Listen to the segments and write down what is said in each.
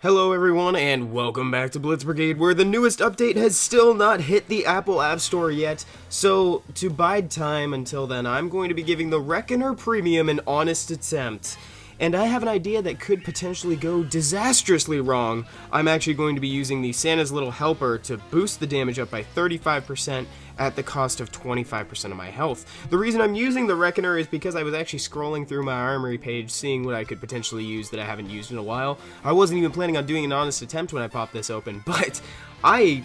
Hello everyone and welcome back to Blitz Brigade, where the newest update has still not hit the Apple App Store yet. So, to bide time until then, I'm going to be giving the Reckoner Premium an honest attempt. And I have an idea that could potentially go disastrously wrong. I'm actually going to be using the Santa's Little Helper to boost the damage up by 35% at the cost of 25% of my health. The reason I'm using the Reckoner is because I was actually scrolling through my armory page, seeing what I could potentially use that I haven't used in a while. I wasn't even planning on doing an honest attempt when I popped this open, but I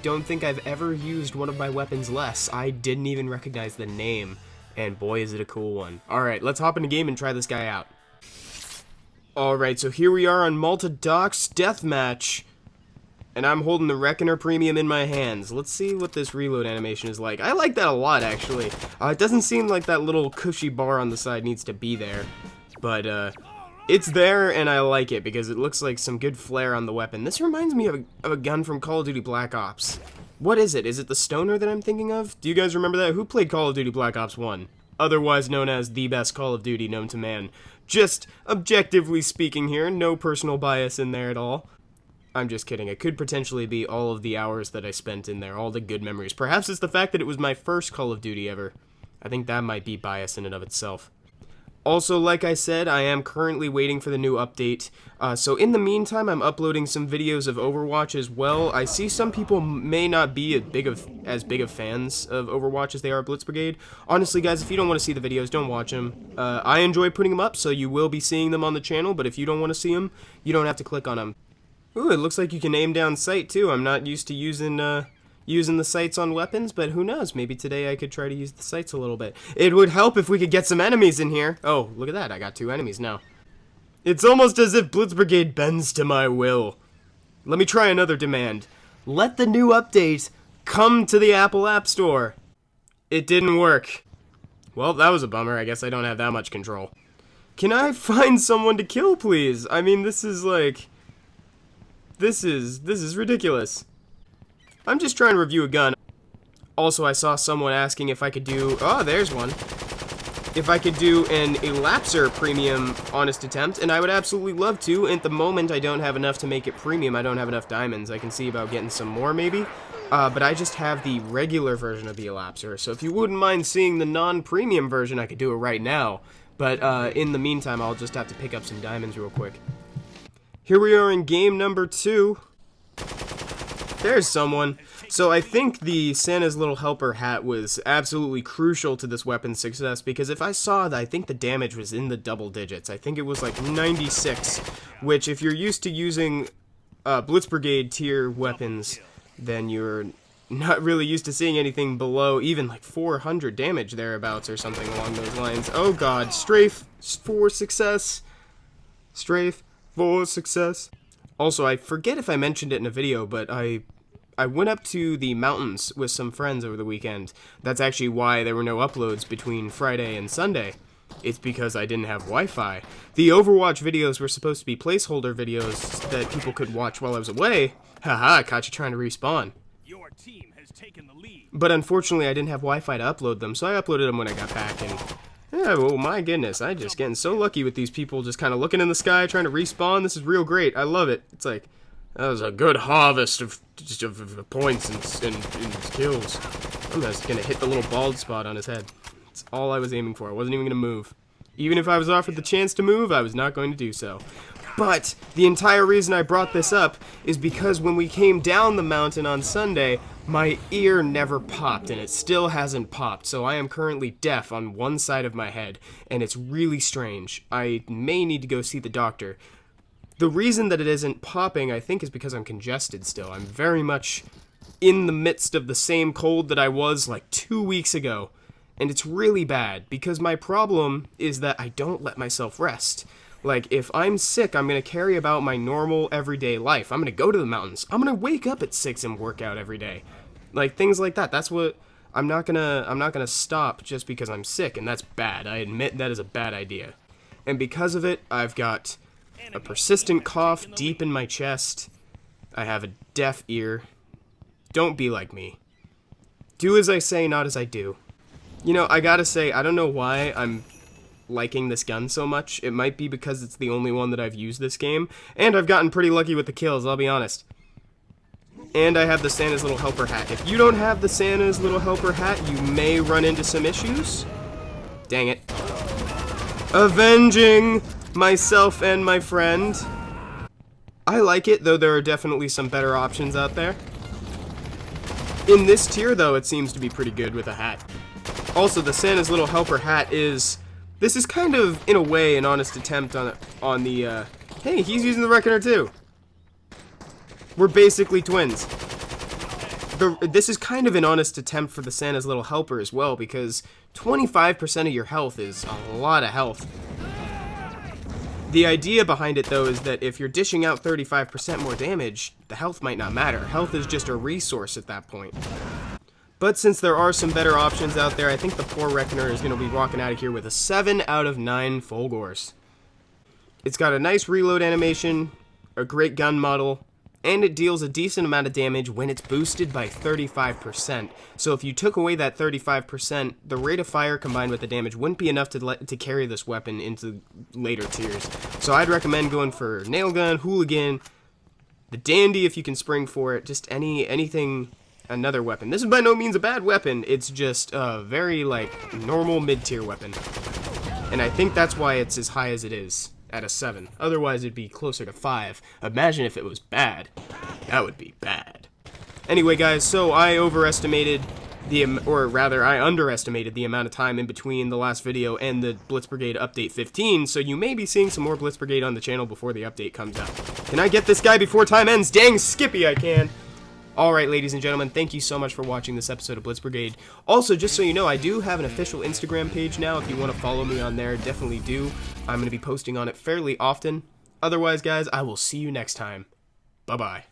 don't think I've ever used one of my weapons less. I didn't even recognize the name, and boy is it a cool one. Alright, let's hop in the game and try this guy out. Alright, so here we are on Malta Docks Deathmatch, and I'm holding the Reckoner Premium in my hands. Let's see what this reload animation is like. I like that a lot, actually. It doesn't seem like that little cushy bar on the side needs to be there, but it's there, and I like it, because it looks like some good flair on the weapon. This reminds me of a gun from Call of Duty Black Ops. What is it? Is it the Stoner that I'm thinking of? Do you guys remember that? Who played Call of Duty Black Ops 1? Otherwise known as the best Call of Duty known to man. Just objectively speaking here, no personal bias in there at all. I'm just kidding. It could potentially be all of the hours that I spent in there, all the good memories. Perhaps it's the fact that it was my first Call of Duty ever. I think that might be bias in and of itself. Also, like I said, I am currently waiting for the new update, so in the meantime, I'm uploading some videos of Overwatch as well. I see some people may not be as big of fans of Overwatch as they are Blitz Brigade. Honestly, guys, if you don't want to see the videos, don't watch them. I enjoy putting them up, so you will be seeing them on the channel, but if you don't want to see them, you don't have to click on them. Ooh, it looks like you can aim down sight, too. I'm not used to using the sights on weapons, but who knows, maybe today I could try to use the sights a little bit. It would help if we could get some enemies in here. Oh, look at that, I got 2 enemies now. It's almost as if Blitz Brigade bends to my will. Let me try another demand. Let the new update come to the Apple App Store. It didn't work. Well, that was a bummer. I guess I don't have that much control. Can I find someone to kill, please? I mean, this is like... This is ridiculous. I'm just trying to review a gun. Also, I saw someone asking if I could do... Oh, there's one. If I could do an Elapser Premium honest attempt, and I would absolutely love to. At the moment, I don't have enough to make it premium. I don't have enough diamonds. I can see about getting some more, maybe. But I just have the regular version of the Elapser. So if you wouldn't mind seeing the non-premium version, I could do it right now. But in the meantime, I'll just have to pick up some diamonds real quick. Here we are in game number 2. There's someone. So I think the Santa's Little Helper hat was absolutely crucial to this weapon's success, because if I saw that, I think the damage was in the double digits. I think it was like 96, which if you're used to using Blitz Brigade tier weapons, then you're not really used to seeing anything below even like 400 damage thereabouts or something along those lines. Oh god, strafe for success. Strafe for success. Also, I forget if I mentioned it in a video, but I went up to the mountains with some friends over the weekend. That's actually why there were no uploads between Friday and Sunday. It's because I didn't have Wi-Fi. The Overwatch videos were supposed to be placeholder videos that people could watch while I was away. Haha, caught you trying to respawn. Your team has taken the lead. But unfortunately, I didn't have Wi-Fi to upload them, so I uploaded them when I got back, and... yeah, oh my goodness, I'm just getting so lucky with these people just kind of looking in the sky, trying to respawn. This is real great. I love it. It's like, that was a good harvest of points and kills. I'm just going to hit the little bald spot on his head. That's all I was aiming for. I wasn't even going to move. Even if I was offered the chance to move, I was not going to do so. But the entire reason I brought this up is because when we came down the mountain on Sunday, my ear never popped, and it still hasn't popped, so I am currently deaf on one side of my head, and it's really strange. I may need to go see the doctor. The reason that it isn't popping, I think, is because I'm congested still. I'm very much in the midst of the same cold that I was like 2 weeks ago, and it's really bad, because my problem is that I don't let myself rest. Like, if I'm sick, I'm going to carry about my normal, everyday life. I'm going to go to the mountains. I'm going to wake up at 6 and work out every day. Like, things like that. That's what... I'm not gonna stop just because I'm sick, and that's bad. I admit that is a bad idea. And because of it, I've got a persistent cough deep in my chest. I have a deaf ear. Don't be like me. Do as I say, not as I do. You know, I gotta say, I don't know why I'm liking this gun so much. It might be because it's the only one that I've used this game, and I've gotten pretty lucky with the kills, I'll be honest. And I have the Santa's Little Helper hat. If you don't have the Santa's Little Helper hat, you may run into some issues. Dang it. Avenging myself and my friend. I like it, though there are definitely some better options out there. In this tier, though, it seems to be pretty good with a hat. Also, the Santa's Little Helper hat is... This is kind of, in a way, an honest attempt on the, Hey, he's using the Reckoner, too. We're basically twins. This is kind of an honest attempt for the Santa's Little Helper as well, because 25% of your health is a lot of health. The idea behind it, though, is that if you're dishing out 35% more damage, the health might not matter. Health is just a resource at that point. But since there are some better options out there, I think the poor Reckoner is going to be walking out of here with a 7 out of 9 Fulgors. It's got a nice reload animation, a great gun model, and it deals a decent amount of damage when it's boosted by 35%. So if you took away that 35%, the rate of fire combined with the damage wouldn't be enough to carry this weapon into later tiers. So I'd recommend going for Nail Gun, Hooligan, the Dandy if you can spring for it, just anything, another weapon. This is by no means a bad weapon, it's just a very, like, normal mid-tier weapon. And I think that's why it's as high as it is. At a 7. Otherwise, it'd be closer to 5. Imagine if it was bad. That would be bad. Anyway, guys, so I underestimated the amount of time in between the last video and the Blitz Brigade Update 15, so you may be seeing some more Blitz Brigade on the channel before the update comes out. Can I get this guy before time ends? Dang, Skippy, I can! Alright, ladies and gentlemen, thank you so much for watching this episode of Blitz Brigade. Also, just so you know, I do have an official Instagram page now. If you want to follow me on there, definitely do. I'm going to be posting on it fairly often. Otherwise, guys, I will see you next time. Bye-bye.